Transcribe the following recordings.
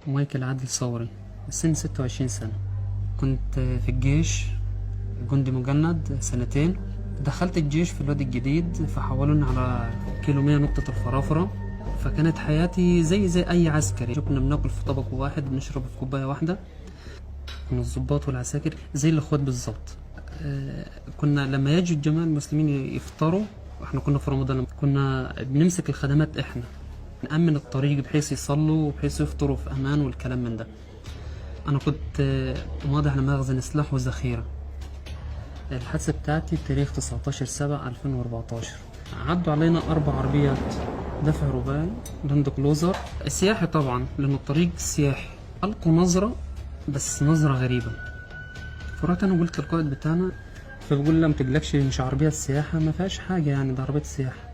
مايكل عادل صوري، سن 26 سنة. كنت في الجيش جندي مجند سنتين. دخلت الجيش في الوادي الجديد، فحولوني على كيلو 100 نقطة الفرافرة. فكانت حياتي زي أي عسكري، كنا بناكل في طبق واحد، بنشرب في كوباية واحدة. كنا الضباط والعساكر زي الأخوات بالظبط. كنا لما يجوا الجماعة المسلمين يفطروا، احنا كنا في رمضان، كنا بنمسك الخدمات، احنا نأمن الطريق بحيث يصلوا وبحيث يفطروا في أمان والكلام من ده. أنا كنت ماضي على مخزن سلاح وذخيرة. الحادثة بتاعتي بتاريخ 19/7/2014. عدوا علينا 4 عربيات دفع رباعي لاند كلوزر سياحي طبعا، لأن الطريق سياحي. ألقوا نظرة، بس نظرة غريبة. فرحت أنا قلت للقائد بتاعنا، فبقول لا متقلقش، مش عربية سياحة، ما فيهاش حاجة يعني، ده عربية سياحة.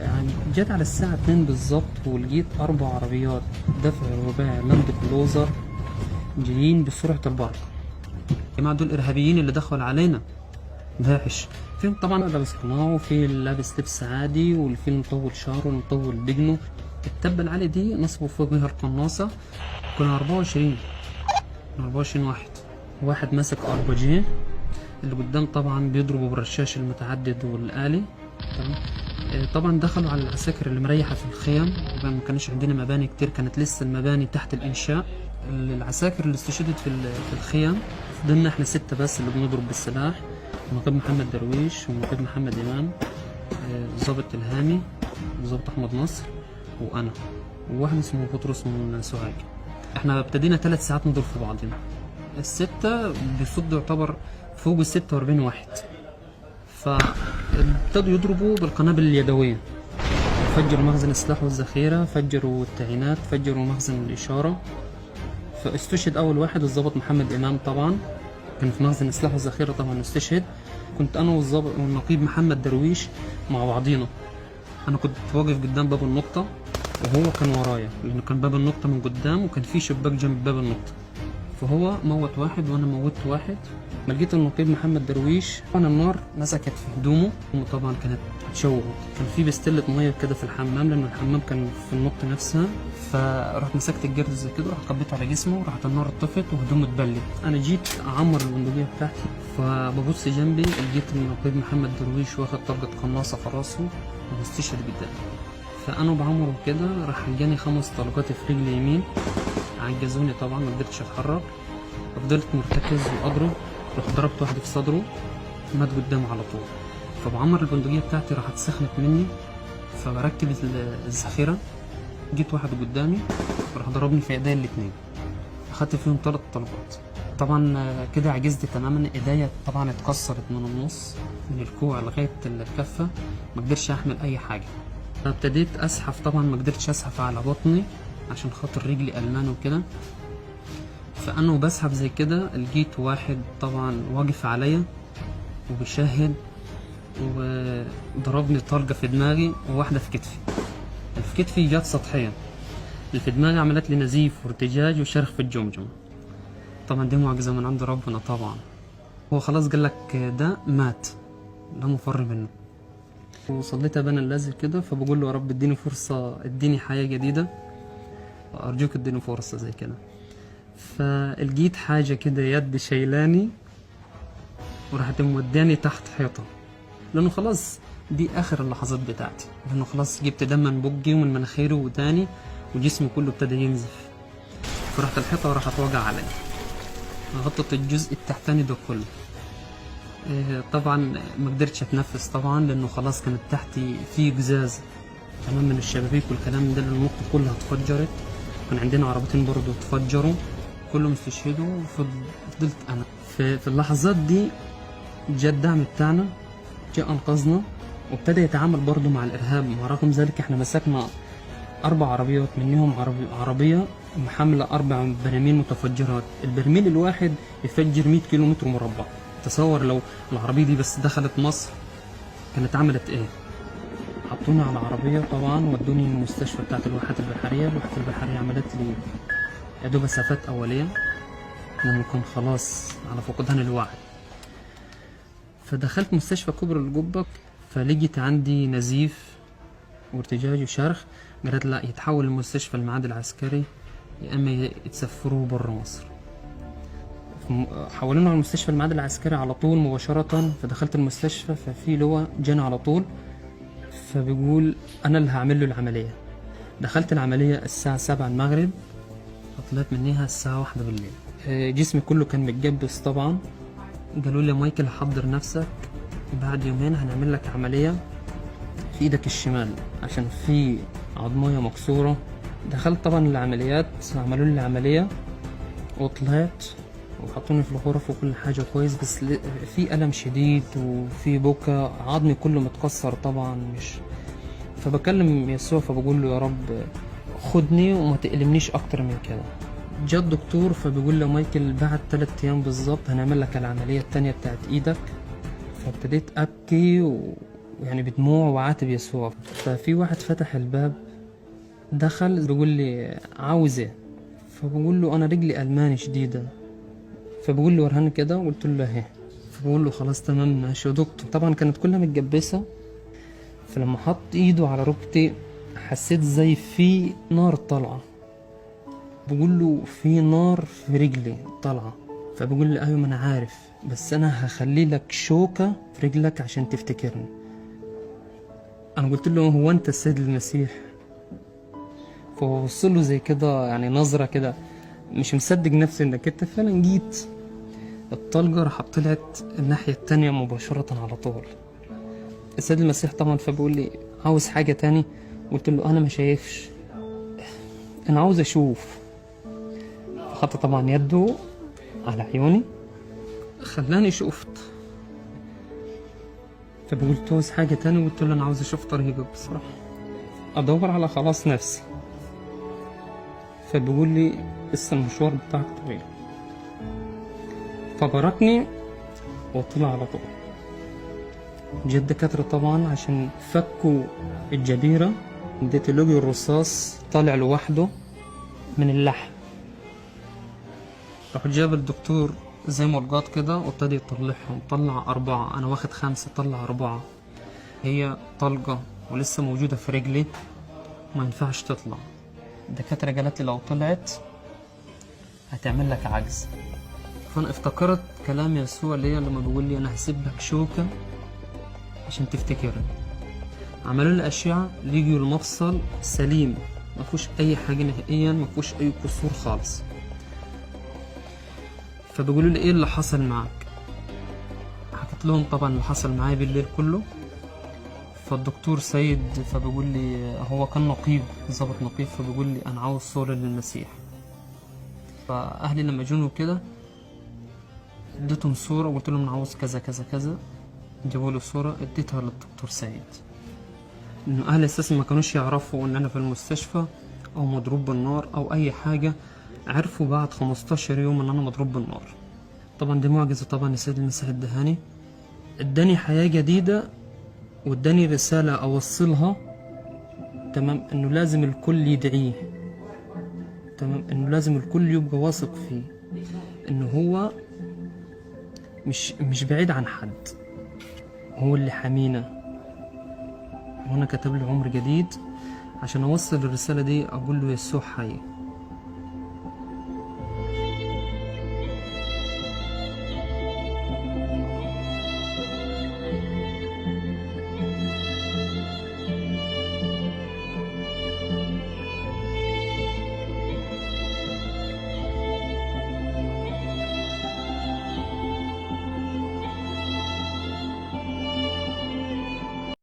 يعني جت على الساعة 2 بالظبط ولقيت 4 عربيات دفع رباعي لاند كلوزر جايين بسرعة البرق. الجماعة دول إرهابيين اللي دخلوا علينا داعش. فيهم طبعا لابس قناع، وفي لابس لبس عادي، والفي مطول شعره ومطول دجنه. التبة العالية دي نصبوا فوق بيها القناصة. كنا 24 واحد. واحد ماسك RPG، اللي قدام طبعا بيضربوا بالرشاش المتعدد والآلي. تمام. طبعا دخلوا على العساكر اللي مريحة في الخيم، ما كانش عندنا مباني كتير، كانت لسه المباني تحت الإنشاء. العساكر اللي استشهدت في الخيم فضلنا احنا 6 بس اللي بنضرب بالسلاح. النقيب محمد درويش، والنقيب محمد إمام، الضابط الهامي، الضابط أحمد نصر، وأنا، وواحد اسمه بطرس من سوهاج. احنا ابتدينا 3 ساعات نضرب في بعضنا. ال6 بيصدوا يعتبر فوق 46 واحد. فابتدوا يضربوا بالقنابل اليدوية، فجروا مخزن السلاح والذخيرة، فجروا التعيينات، فجروا مخزن الإشارة. فاستشهد أول واحد الضابط محمد إمام، طبعا كان في مخزن السلاح والذخيرة، طبعا استشهد. كنت أنا والنقيب محمد درويش مع بعضينا. أنا كنت واقف قدام باب النقطة، وهو كان ورايا، لأنه كان باب النقطة من قدام وكان في شباك جنب باب النقطة. فهو موت واحد وأنا موتت واحد. ما لقيت النقيب محمد درويش، وانا النار مسكت في هدومه، طبعا كانت تشوه. كان في بستلة ميه كده في الحمام، لأن الحمام كان في النقطة نفسها. فرحت مسكت الجرد زي كده، رحت قبيت على جسمه، وراحت النار اتطفت وهدومه اتبلت. أنا جيت أعمر البندقية بتاعتي، فببص جنبي لقيت النقيب محمد درويش واخد طلقة قناصة في راسه ومستشهد قدامي. فأنا بعمره كده، راح جاني 5 طلقات في رجلي يمين، عجزوني طبعا، ما قدرتش اتحرك. فضلت مرتكز واضرب، رحت ضربت واحد في صدره، مات قدامه على طول. فبعمر البندقية بتاعتي راحت سخنت مني، فبركب الذخيرة. جيت واحد قدامي راح ضربني في ايديا الاتنين، اخدت فيهم 3 طلقات. طبعا كده عجزت تماما، ايديا طبعا اتكسرت من النص، من الكوع لغاية الكفة، ما قدرش احمل اي حاجة. ابتديت اسحف، طبعا ما قدرتش اسحف على بطني عشان خاطر رجلي ألمان وكده. فأنا وبسحب زي كده لقيت واحد طبعا واقف عليا وبيشهد، وضربني طلقة في دماغي وواحدة في كتفي. اللي في كتفي جات سطحيا، اللي في دماغي عملت لي نزيف وارتجاج وشرخ في الجمجمة. طبعا دي معجزة من عند ربنا طبعا. هو خلاص قالك ده مات، لا مفر منه. وصليت بين اللازم كده، فبقول له يا رب اديني فرصة، اديني حياة جديدة، أرجوك اديني فرصة زي كده. فلقيت حاجة كده يد شيلاني وراحت موداني تحت حيطة، لأنه خلاص دي آخر اللحظات بتاعتي، لأنه خلاص جبت دم من بقي ومن مناخيري وداني وجسمي كله ابتدى ينزف. فرحت الحيطة وراحت وقع علي، غطت الجزء التحتاني ده كله. طبعا ما قدرتش اتنفس طبعا، لأنه خلاص كانت تحتي في قزاز تمام من الشبابيك والكلام ده، النقطة كلها اتفجرت. كان عندنا عربيتين برضو اتفجروا، كلهم استشهدوا. وفضلت انا في اللحظات دي جاء الدعم بتاعنا، جاء انقذنا وابتدى يتعامل برضو مع الارهاب. ورغم ذلك احنا مسكنا 4 عربيات، منهم عربية محملة 4 براميل متفجرات. البرميل الواحد يفجر 100 كيلو متر مربع. تصور لو العربية دي بس دخلت مصر كانت عملت ايه. حطونا على عربية طبعا، ودوني المستشفى بتاعت الواحات البحرية. الواحات البحرية عملت لي يا دوب اسعافات اوليه، لانه كنت خلاص على فقدان الوعي. فدخلت مستشفى كبر القبة، فلقيت عندي نزيف وارتجاج وشرخ. قالت لا، يتحول المستشفى المعهد العسكري يا اما يتسفروا بره مصر. حولونا على مستشفى المعهد العسكري على طول مباشرة. فدخلت المستشفى، ففي لواء جانا على طول، فبيقول انا اللي هعمل له العملية. دخلت العملية الساعة 7 المغرب، وطلعت منيها الساعة 1 بالليل. جسمي كله كان متجبس طبعا. قالوا لي يا مايكل حضر نفسك، بعد يومين هنعمل لك عملية في ايدك الشمال عشان في عظمية مكسورة. دخلت طبعا العمليات، عملوا لي العملية وطلعت وحطوني في الغرف وكل حاجة كويس، بس في ألم شديد وفي بكا، عظمي كله متكسر طبعا. مش فبكلم يسوع فبقول له يا رب خدني وما تألمنيش أكتر من كده. جاء الدكتور فبيقول له مايكل بعد 3 أيام بالظبط هنعمل لك العملية التانية بتاعت إيدك. فابتديت أبكي ويعني بدموع وعاتب يسوع. ففي واحد فتح الباب دخل بيقول لي عاوز ايه؟ فبقول له انا رجلي ألماني شديدة. فبقول له ورهن كده، وقلت له اهي. فبقول له خلاص تمام ماشي يا دكتور. طبعا كانت كلها متجبسة. فلما حط ايده على ركبتي حسيت زي في نار طالعة. بقول له في نار في رجلي طالعة. فبقول لي ايوه ما انا عارف، بس انا هخلي لك شوكة في رجلك عشان تفتكرني. انا قلت له هو انت السيد المسيح؟ فبص له زي كده يعني نظرة كده مش مصدق نفسي انك انت فعلا جيت. الطلقة راح طلعت الناحية التانية مباشرة على طول. السيد المسيح طبعا فبقول لي عاوز حاجة تاني؟ قلت له انا ما شايفش، انا عاوز اشوف. فحط طبعا يده على عيوني خلاني شفت. فبقول عاوز حاجة تاني؟ قلت له انا عاوز اشوف طريقك بصراحة، ادور على خلاص نفسي. فبيقول لي لسه المشوار بتاعك طويل. فباركني وطلع على طول. جت الدكاترة طبعا عشان فكوا الجبيرة. اديت لقي الرصاص طالع لوحده من اللحم. راح جاب الدكتور زي مرقاط كده وابتدي يطلعهم. طلع 4، انا واخد 5، طلع 4. هي طلقة ولسه موجودة في رجلي، ما ينفعش تطلع. الدكاترة قالت لي لو طلعت هتعمل لك عجز. فانا افتكرت كلام يسوع ليا لما بيقول لي انا هسيب لك شوكة عشان تفتكرني. عملوا لي اشعة لقيوا المفصل سليم، ما فيهوش اي حاجة نهائيا، ما فيهوش اي كسور خالص. فبيقولوا لي ايه اللي حصل معك؟ حكيت لهم طبعا اللي حصل معايا بالليل كله. فالدكتور سيد فبيقول لي هو كان نقيب، ظابط نقيب، فبيقول لي انا عاوز صورة للمسيح. فاهلي لما جونوا كده اديتهم صورة وقلت لهم انا عاوز كذا كذا كذا. جابوا له صورة اديتها للدكتور سيد. انه اهلي اساسا ما كانوش يعرفوا ان انا في المستشفى او مضروب بالنار او اي حاجة. عرفوا بعد 15 يوم ان انا مضروب بالنار. طبعا دي معجزة طبعا السيد المسيح ادهاني، اداني حياة جديدة واداني رسالة اوصلها. تمام، انه لازم الكل يدعيه. تمام، انه لازم الكل يبقى واثق فيه، انه هو مش بعيد عن حد، هو اللي حمينا. وانا كتب لي عمر جديد عشان اوصل الرسالة دي، اقول له يسوع حي.